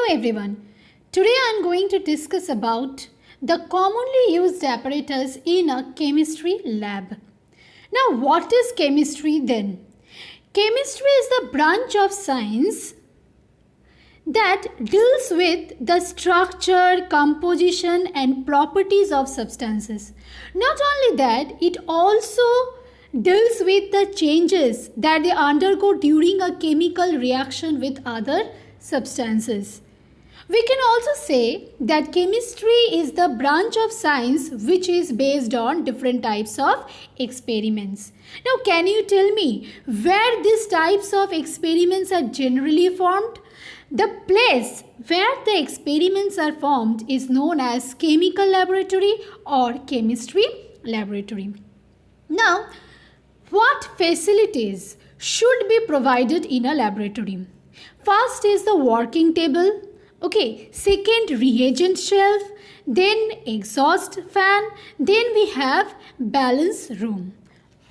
everyone. Today I am going to discuss about the commonly used apparatus in a chemistry lab. Now what is chemistry then? Chemistry is the branch of science that deals with the structure, composition and properties of substances. Not only that, it also deals with the changes that they undergo during a chemical reaction with other substances. We can also say that chemistry is the branch of science which is based on different types of experiments. Now, can you tell me where these types of experiments are generally formed? The place where the experiments are formed is known as chemical laboratory or chemistry laboratory. Now, what facilities should be provided in a laboratory? First is the working table. Okay, second reagent shelf, then exhaust fan, then we have balance room.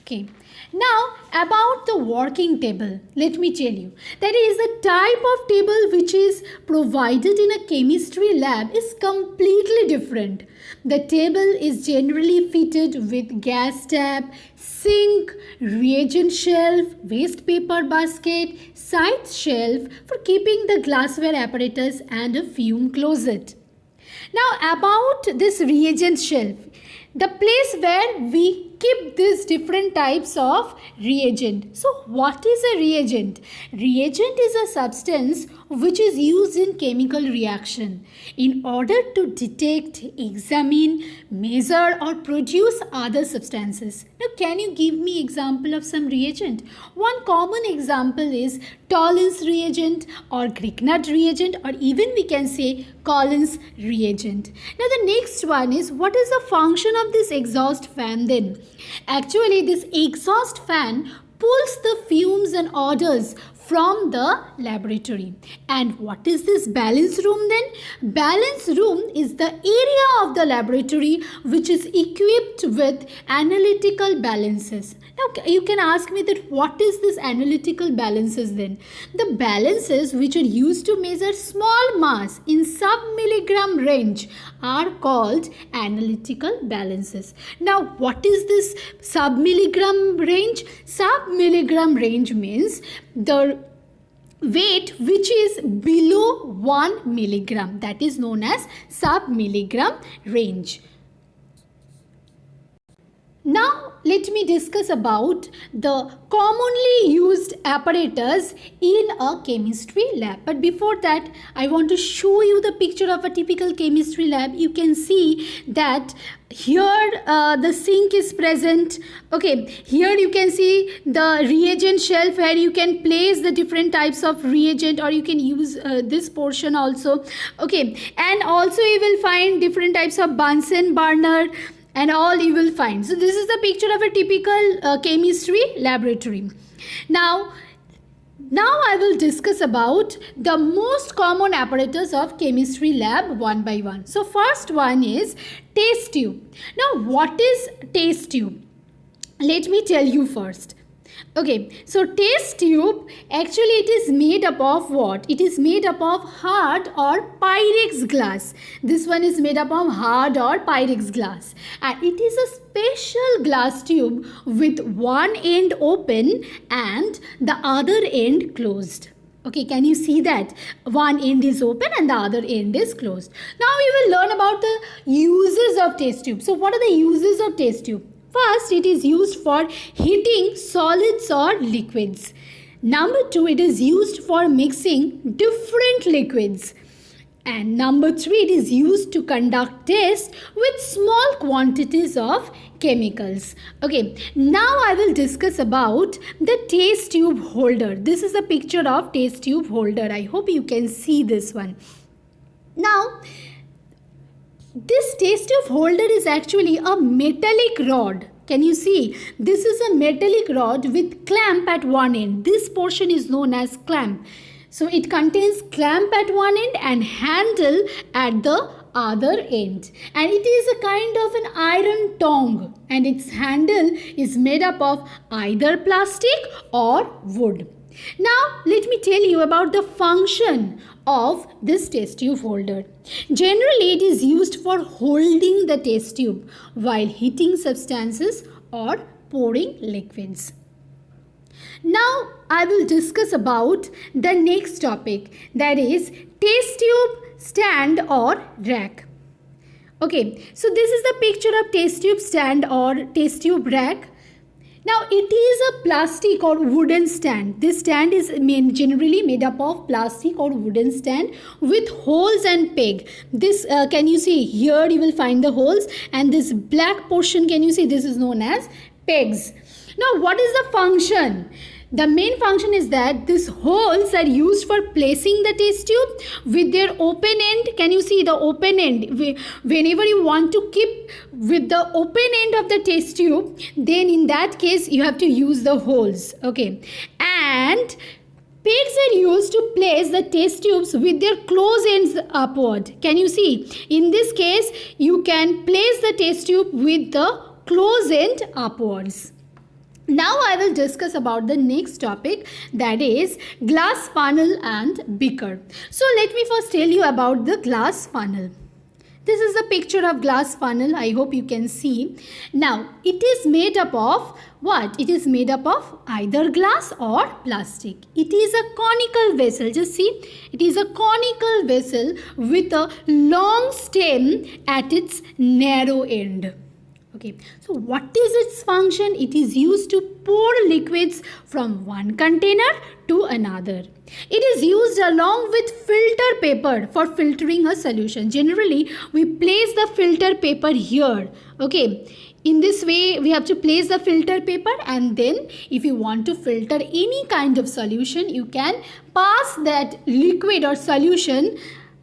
Okay, now about the working table, let me tell you that is a type of table which is provided in a chemistry lab is completely different. The table is generally fitted with gas tap, sink, reagent shelf, waste paper basket, side shelf for keeping the glassware apparatus and a fume closet. Now about this reagent shelf, the place where we keep these different types of reagent. So what is a reagent? Reagent is a substance which is used in chemical reaction in order to detect, examine, measure or produce other substances. Now can you give me example of some reagent? One common example is Tollens reagent or Grignard reagent, or even we can say Collins reagent. Now the next one is, what is the function of this exhaust fan then? Actually, this exhaust fan pulls the fumes and odors from the laboratory. And what is this balance room then? Balance room is the area of the laboratory which is equipped with analytical balances. Now you can ask me that what is this analytical balances then? The balances which are used to measure small mass in sub-milligram range are called analytical balances. Now what is this sub-milligram range? Sub-milligram range means the weight which is below 1 milligram, that is known as sub-milligram range. Now let me discuss about the commonly used apparatus in a chemistry lab. But before that, I want to show you the picture of a typical chemistry lab. You can see that here the sink is present. Okay, here you can see the reagent shelf where you can place the different types of reagent, or you can use this portion also. Okay, and also you will find different types of Bunsen burner and all you will find. So this is the picture of a typical chemistry laboratory. Now I will discuss about the most common apparatus of chemistry lab one by one. So first one is test tube. Now what is test tube? Let me tell you first. Okay, so test tube, actually it is made up of what? It is made up of hard or Pyrex glass. This one is made up of hard or Pyrex glass. And it is a special glass tube with one end open and the other end closed. Okay, can you see that? One end is open and the other end is closed. Now we will learn about the uses of test tube. So what are the uses of test tube? First, it is used for heating solids or liquids. Number two, it is used for mixing different liquids. And number three, it is used to conduct tests with small quantities of chemicals. Okay, now I will discuss about the test tube holder. This is a picture of test tube holder. I hope you can see this one. Now, this test tube holder is actually a metallic rod. Can you see? This is a metallic rod with clamp at one end. This portion is known as clamp. So it contains clamp at one end and handle at the other end. And it is a kind of an iron tongue. And its handle is made up of either plastic or wood. Now let me tell you about the function of this test tube holder. Generally it is used for holding the test tube while heating substances or pouring liquids. Now I will discuss about the next topic, that is test tube stand or rack. Okay, so this is the picture of test tube stand or test tube rack. Now it is a plastic or wooden stand. This stand is generally made up of plastic or wooden stand with holes and peg. This can you see here, you will find the holes, and this black portion, can you see, this is known as pegs. Now what is the function? The main function is that these holes are used for placing the test tube with their open end. Can you see the open end? Whenever you want to keep with the open end of the test tube, then in that case you have to use the holes. Okay. And pegs are used to place the test tubes with their close ends upward. Can you see? In this case, you can place the test tube with the close end upwards. Now I will discuss about the next topic, that is glass funnel and beaker. So let me first tell you about the glass funnel. This is a picture of glass funnel. I hope you can see. Now it is made up of what? It is made up of either glass or plastic. It is a conical vessel. Just see, it is a conical vessel with a long stem at its narrow end. Okay, so what is its function? It is used to pour liquids from one container to another. It is used along with filter paper for filtering a solution. Generally, we place the filter paper here. Okay, in this way, we have to place the filter paper, and then if you want to filter any kind of solution, you can pass that liquid or solution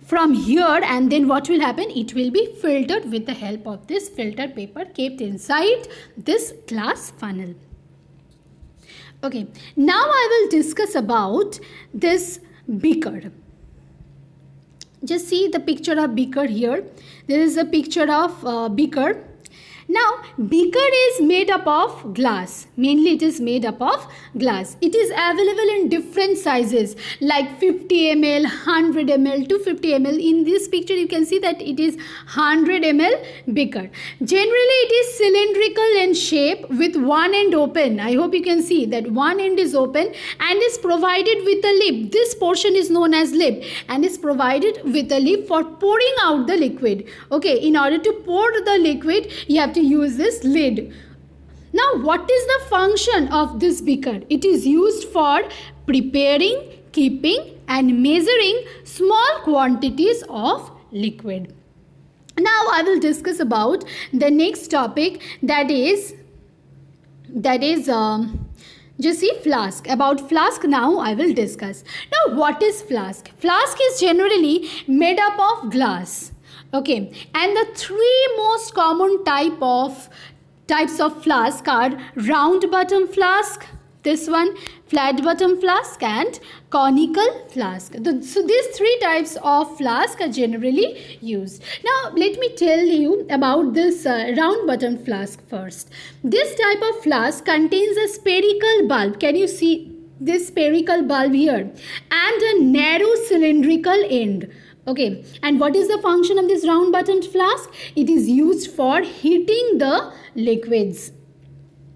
from here, and then what will happen? It will be filtered with the help of this filter paper kept inside this glass funnel. Okay, now I will discuss about this beaker. Just see the picture of beaker here. There is a picture of beaker. Now, beaker is made up of glass. Mainly it is made up of glass. It is available in different sizes like 50 ml, 100 ml, 250 ml. In this picture, you can see that it is 100 ml beaker. Generally, it is cylindrical in shape with one end open. I hope you can see that one end is open and is provided with a lip. This portion is known as lip and is provided with a lip for pouring out the liquid. Okay, in order to pour the liquid, you have to use this lid. Now what is the function of this beaker? It is used for preparing, keeping and measuring small quantities of liquid. Now I will discuss about the next topic, that is just see flask. About flask now I will discuss. Now what is flask? Flask is generally made up of glass. Okay, and the three most common types of flask are round bottom flask, this one, flat bottom flask and conical flask. So these three types of flask are generally used. Now let me tell you about this round bottom flask first. This type of flask contains a spherical bulb. Can you see this spherical bulb here? And a narrow cylindrical end. Okay, and what is the function of this round bottomed flask? It is used for heating the liquids.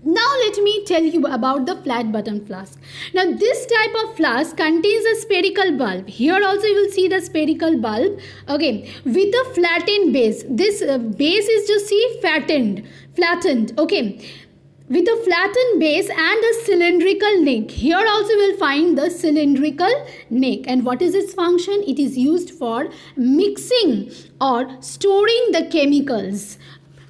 Now let me tell you about the flat bottom flask. Now this type of flask contains a spherical bulb. Here also you will see the spherical bulb. Okay, with a flattened base. This base is just see flattened. Okay, with a flattened base and a cylindrical neck. Here also you will find the cylindrical neck. And what is its function? It is used for mixing or storing the chemicals,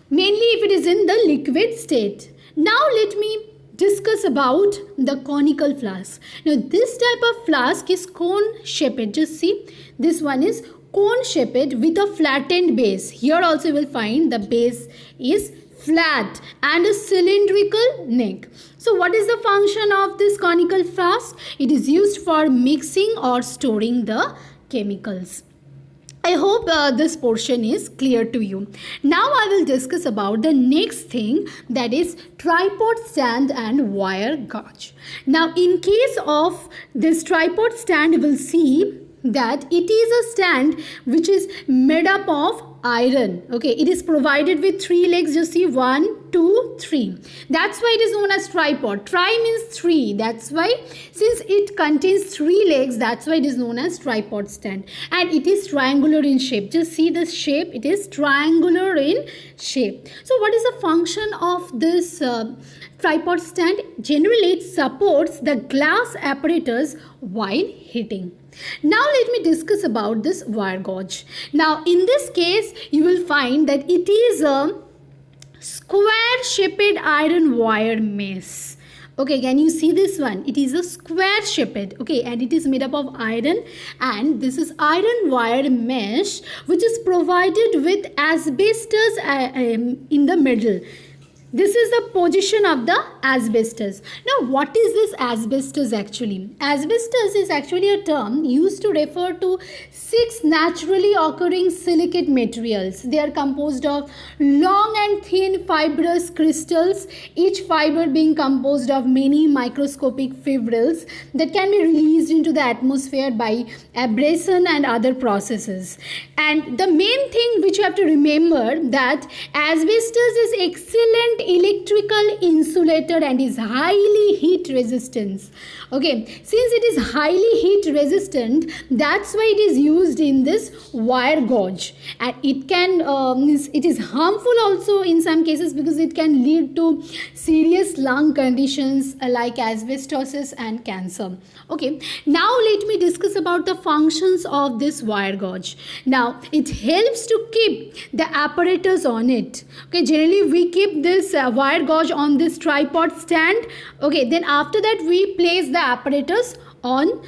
mainly if it is in the liquid state. Now let me discuss about the conical flask. Now this type of flask is cone shaped. Just see, this one is cone shaped with a flattened base. Here also you will find the base is flat and a cylindrical neck. So what is the function of this conical flask? It is used for mixing or storing the chemicals. I hope this portion is clear to you. Now I will discuss about the next thing, that is tripod stand and wire gauge. Now in case of this tripod stand, you will see that it is a stand which is made up of iron. Okay, it is provided with 3 legs. You see, 1, 2, 3. That's why it is known as tripod. Tri means 3. That's why, since it contains 3 legs, that's why it is known as tripod stand. And it is triangular in shape. Just see the shape. It is triangular in shape. So what is the function of this tripod stand? Generally, it supports the glass apparatus while heating. Now let me discuss about this wire gauge. Now in this case, you will find that it is a square shaped iron wire mesh. Okay, can you see this one? It is a square shaped, okay, and it is made up of iron, and this is iron wire mesh which is provided with asbestos in the middle. This is the position of the asbestos. Now, what is this asbestos actually? Asbestos is actually a term used to refer to 6 naturally occurring silicate materials. They are composed of long and thin fibrous crystals, each fiber being composed of many microscopic fibrils that can be released into the atmosphere by abrasion and other processes. And the main thing which you have to remember, that asbestos is excellent electrical insulator and is highly heat resistant. Okay, since it is highly heat resistant, that's why it is used in this wire gauge, and it can it is harmful also in some cases because it can lead to serious lung conditions like asbestosis and cancer. Okay, now let me discuss about the functions of this wire gauge. Now it helps to keep the apparatus on it. Okay, generally we keep this wire gauge on this tripod stand. Okay, then after that we place the apparatus on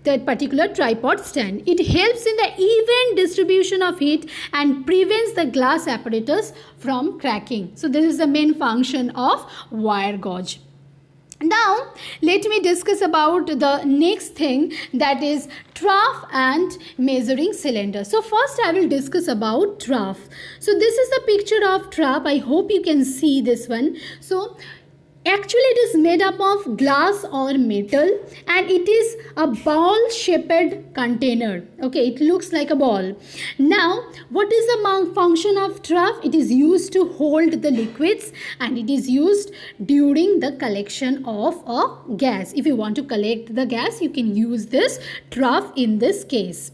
that particular tripod stand. It helps in the even distribution of heat and prevents the glass apparatus from cracking. So this is the main function of wire gauge. Now let me discuss about the next thing, that is trough and measuring cylinder. So first I will discuss about trough. So this is the picture of trough. I hope you can see this one. So actually it is made up of glass or metal, and it is a ball shaped container. Okay, it looks like a ball. Now what is the function of trough? It is used to hold the liquids, and it is used during the collection of a gas. If you want to collect the gas, you can use this trough in this case.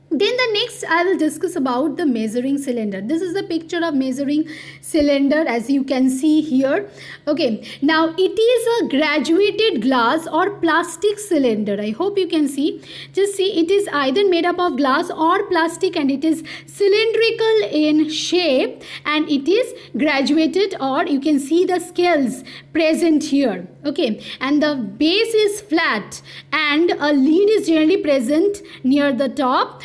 Then the next I will discuss about the measuring cylinder. This is the picture of measuring cylinder as you can see here. Okay, now it is a graduated glass or plastic cylinder. I hope you can see. Just see, it is either made up of glass or plastic, and it is cylindrical in shape, and it is graduated, or you can see the scales present here. Okay, and the base is flat, and a lid is generally present near the top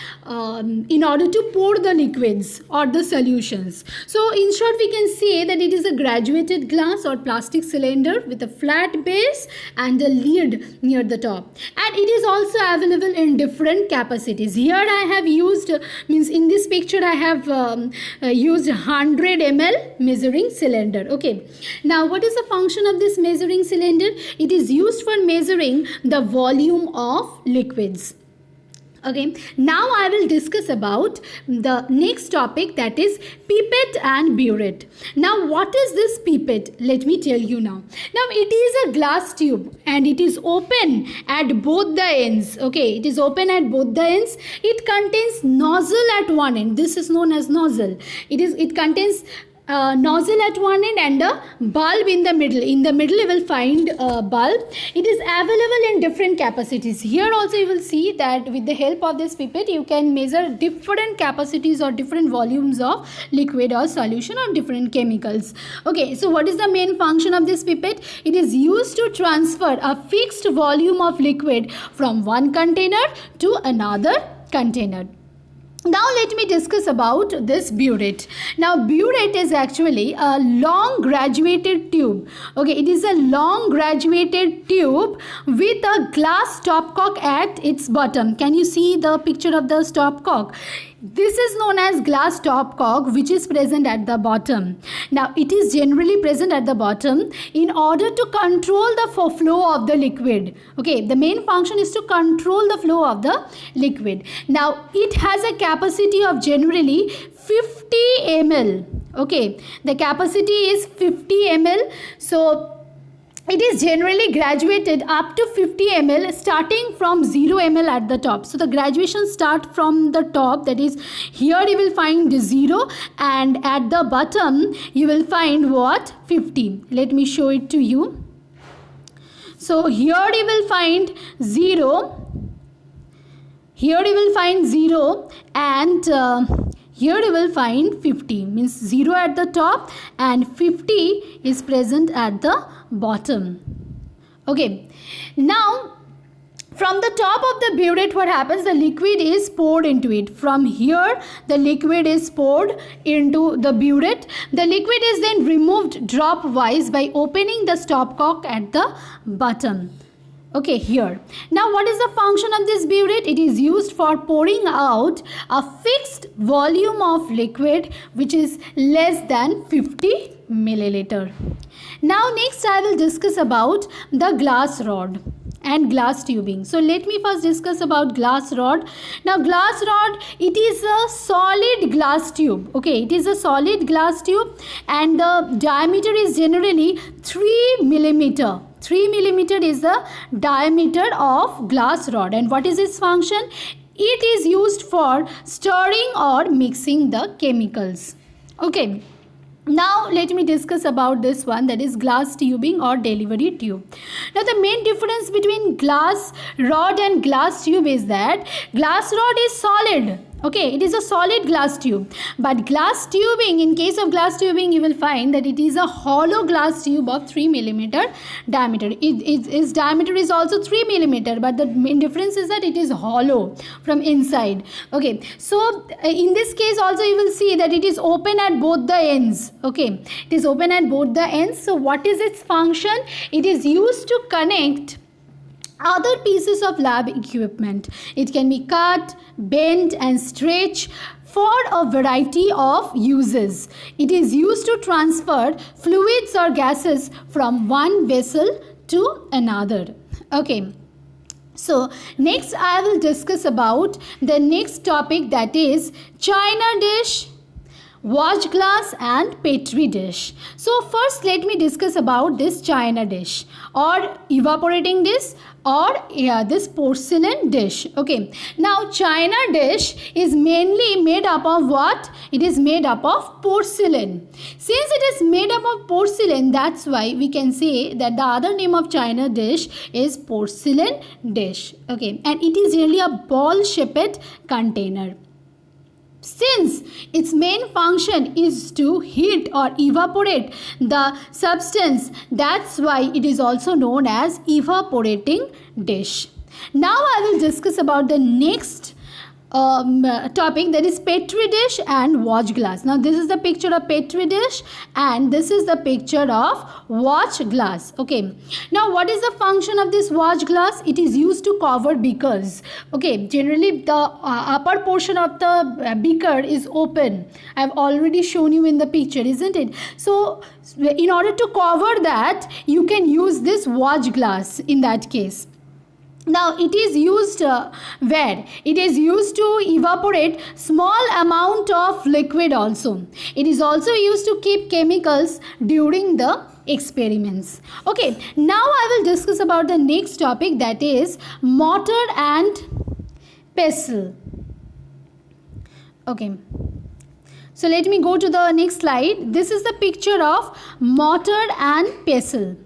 in order to pour the liquids or the solutions. So in short, we can say that it is a graduated glass or plastic cylinder with a flat base and a lid near the top, and it is also available in different capacities. Here I have used, in this picture I have used 100 ml measuring cylinder. Okay, now what is the function of this measuring cylinder? It is used for measuring the volume of liquids. Okay, now I will discuss about the next topic, that is pipette and burette. Now what is this pipette? Let me tell you now. Now it is a glass tube, and it is open at both the ends. Okay, it is open at both the ends. It contains nozzle at one end. This is known as nozzle. It contains nozzle at one end and a bulb in the middle. In the middle you will find a bulb. It is available in different capacities. Here also you will see that with the help of this pipette you can measure different capacities or different volumes of liquid or solution or different chemicals. Okay, so what is the main function of this pipette? It is used to transfer a fixed volume of liquid from one container to another container. Now let me discuss about this burette. Now burette is actually a long graduated tube. Okay, it is a long graduated tube with a glass stopcock at its bottom. Can you see the picture of the stopcock? This is known as glass stopcock, which is present at the bottom. Now it is generally present at the bottom in order to control the flow of the liquid. Okay, the main function is to control the flow of the liquid. Now it has a capacity of generally 50 ml. Okay, the capacity is 50 ml. So it is generally graduated up to 50 ml starting from 0 ml at the top. So the graduation start from the top, that is here you will find 0 and at the bottom you will find what? 50. Let me show it to you. So here you will find 0. Here you will find 0 and here you will find 50, means 0 at the top and 50 is present at the bottom. Okay, now from the top of the burette, what happens? The liquid is poured into it. From here, the liquid is poured into the burette. The liquid is then removed drop wise by opening the stopcock at the bottom. Okay, here. Now what is the function of this burette? It is used for pouring out a fixed volume of liquid which is less than 50 milliliter. Now next I will discuss about the glass rod and glass tubing. So let me first discuss about glass rod. Now glass rod, it is a solid glass tube. Okay, it is a solid glass tube and the diameter is generally 3 millimeter. 3 millimeter is the diameter of glass rod. And what is its function? It is used for stirring or mixing the chemicals. Okay. Now let me discuss about this one, that is glass tubing or delivery tube. Now the main difference between glass rod and glass tube is that glass rod is solid. Okay, it is a solid glass tube. But glass tubing, in case of glass tubing, you will find that it is a hollow glass tube of 3 millimeter diameter. Its diameter is also 3 millimeter, but the main difference is that it is hollow from inside. Okay, so in this case also you will see that it is open at both the ends. Okay, it is open at both the ends. So what is its function? It is used to connect other pieces of lab equipment. It can be cut, bent and stretch for a variety of uses. It is used to transfer fluids or gases from one vessel to another. Okay. So next I will discuss about the next topic, that is china dish, watch glass and petri dish. So first let me discuss about this china dish or evaporating dish or this porcelain dish. Okay, now china dish is mainly made up of what? It is made up of porcelain. Since it is made up of porcelain, that's why we can say that the other name of china dish is porcelain dish. Okay, and it is really a ball shaped container. Since its main function is to heat or evaporate the substance, that's why it is also known as evaporating dish. Now I will discuss about the next topic, that is petri dish and watch glass. Now this is the picture of petri dish and this is the picture of watch glass. Okay, now what is the function of this watch glass? It is used to cover beakers. Okay, generally the upper portion of the beaker is open. I have already shown you in the picture, isn't it? So in order to cover that, you can use this watch glass in that case. Now it is used where? It is used to evaporate small amount of liquid also. It is also used to keep chemicals during the experiments. Okay, now I will discuss about the next topic, that is mortar and pestle. Okay. So let me go to the next slide. This is the picture of mortar and pestle.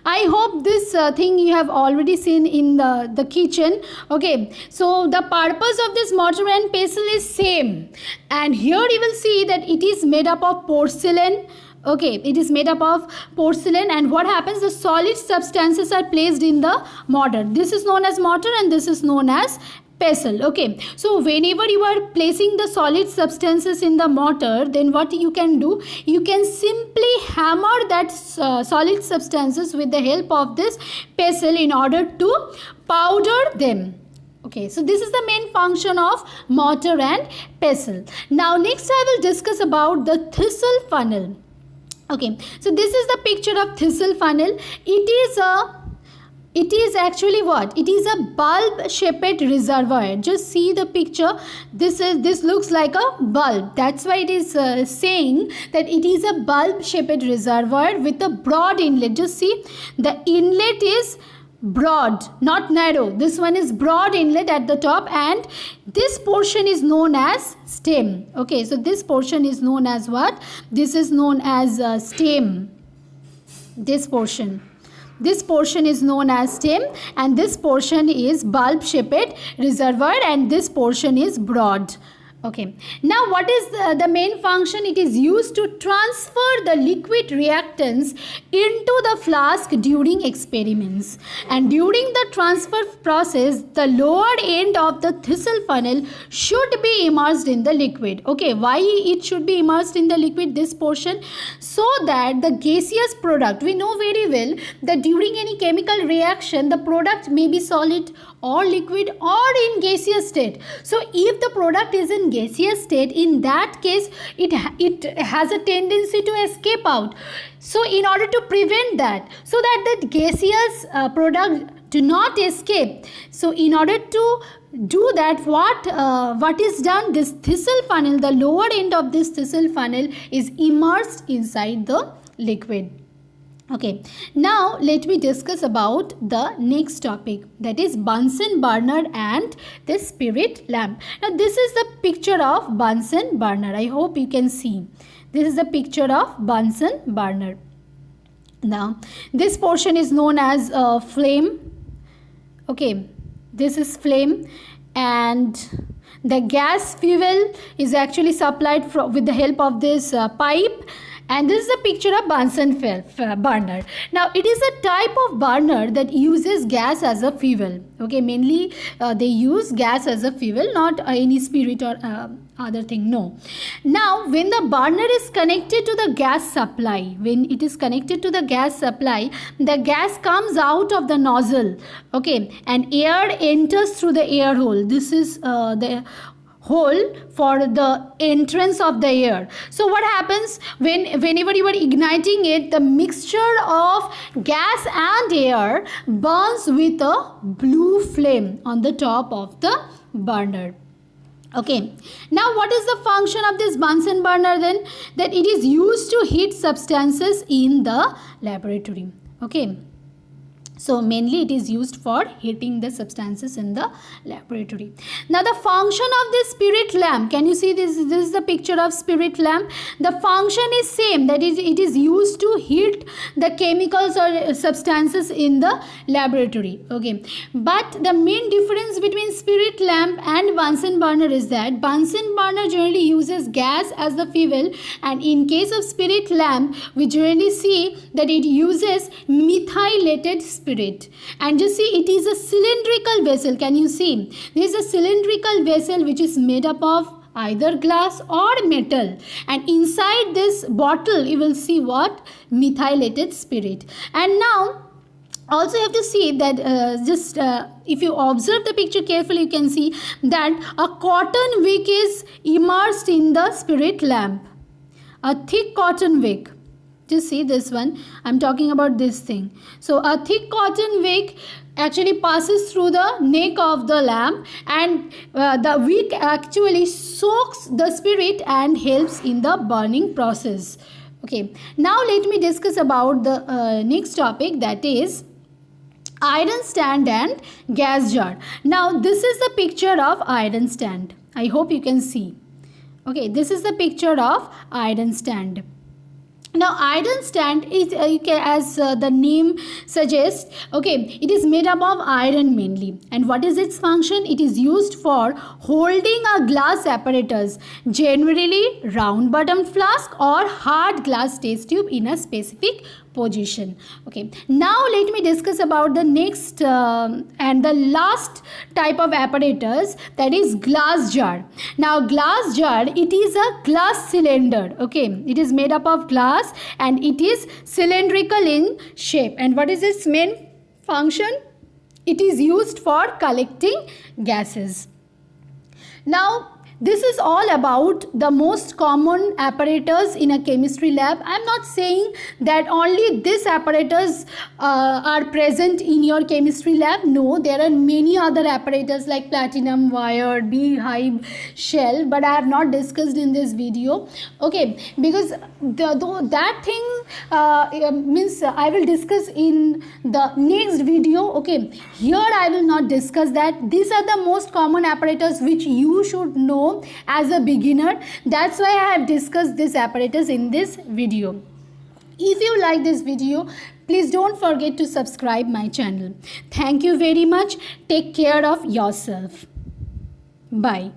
I hope this thing you have already seen in the kitchen. Okay, so the purpose of this mortar and pestle is same. And here you will see that it is made up of porcelain. Okay, it is made up of porcelain, and what happens? The solid substances are placed in the mortar. This is known as mortar and this is known as pestle. Okay, so whenever you are placing the solid substances in the mortar, then what you can do, you can simply hammer that solid substances with the help of this pestle in order to powder them. Okay, so this is the main function of mortar and pestle. Now next I will discuss about the thistle funnel. Okay, so this is the picture of thistle funnel. It is actually what? It is a bulb shaped reservoir. Just see the picture. This looks like a bulb. That's why it is saying that it is a bulb shaped reservoir with a broad inlet. Just see, the inlet is broad, not narrow. This one is broad inlet at the top, and this portion is known as stem. Okay, so this portion is known as what? This is known as stem. This portion is known as stem, and this portion is bulb shaped reservoir, and this portion is broad. Okay, now what is the main function? It is used to transfer the liquid reactants into the flask during experiments, and during the transfer process the lower end of the thistle funnel should be immersed in the liquid. Okay, why it should be immersed in the liquid, this portion? So that the gaseous product, we know very well that during any chemical reaction the product may be solid or liquid or in gaseous state. So if the product is in gaseous state, in that case it has a tendency to escape out. So in order to prevent that, so that the gaseous product do not escape, so in order to do that, what is done, this thistle funnel, the lower end of this thistle funnel is immersed inside the liquid. Okay, now let me discuss about the next topic, that is Bunsen burner and the spirit lamp. Now this is the picture of Bunsen burner. I hope you can see. This is the picture of Bunsen burner. Now this portion is known as flame. Okay, this is flame, and the gas fuel is actually supplied with the help of this pipe. And this is a picture of Bunsen burner. Now it is a type of burner that uses gas as a fuel. Okay, mainly they use gas as a fuel, not any spirit or other thing, no. Now when the burner is connected to the gas supply, the gas comes out of the nozzle. Okay, and air enters through the air hole. This is the hole for the entrance of the air. So what happens whenever you are igniting it, the mixture of gas and air burns with a blue flame on the top of the burner. Okay, now what is the function of this Bunsen burner then? That it is used to heat substances in the laboratory. Okay, so mainly it is used for heating the substances in the laboratory. Now the function of this spirit lamp, can you see this? This is the picture of spirit lamp. The function is same, that is, it is used to heat the chemicals or substances in the laboratory. Okay, but the main difference between spirit lamp and Bunsen burner is that Bunsen burner generally uses gas as the fuel, and in case of spirit lamp we generally see that it uses methylated spirit. And just see, it is a cylindrical vessel. Can you see? There is a cylindrical vessel which is made up of either glass or metal, and inside this bottle you will see what? Methylated spirit. And now also you have to see that if you observe the picture carefully, you can see that a cotton wick is immersed in the spirit lamp. A thick cotton wick. Just see this one. I'm talking about this thing. So a thick cotton wick actually passes through the neck of the lamp, and the wick actually soaks the spirit and helps in the burning process. Okay, now let me discuss about the next topic, that is iron stand and gas jar. Now this is the picture of iron stand. I hope you can see. Okay, this is the picture of iron stand. Now iron stand is as the name suggests, okay, it is made up of iron mainly. And what is its function? It is used for holding a glass apparatus, generally round bottomed flask or hard glass test tube in a specific position. Okay, now let me discuss about the next and the last type of apparatus, that is glass jar. Now glass jar, it is a glass cylinder. Okay, it is made up of glass and it is cylindrical in shape. And what is its main function? It is used for collecting gases. Now this is all about the most common apparatus in a chemistry lab. I am not saying that only this apparatus are present in your chemistry lab. No, there are many other apparatus like platinum wire, beehive, shell, but I have not discussed in this video. Okay, because that thing means I will discuss in the next video. Okay, here I will not discuss that. These are the most common apparatus which you should know as a beginner. That's why I have discussed this apparatus in this video. If you like this video, please don't forget to subscribe my channel. Thank you very much. Take care of yourself. Bye.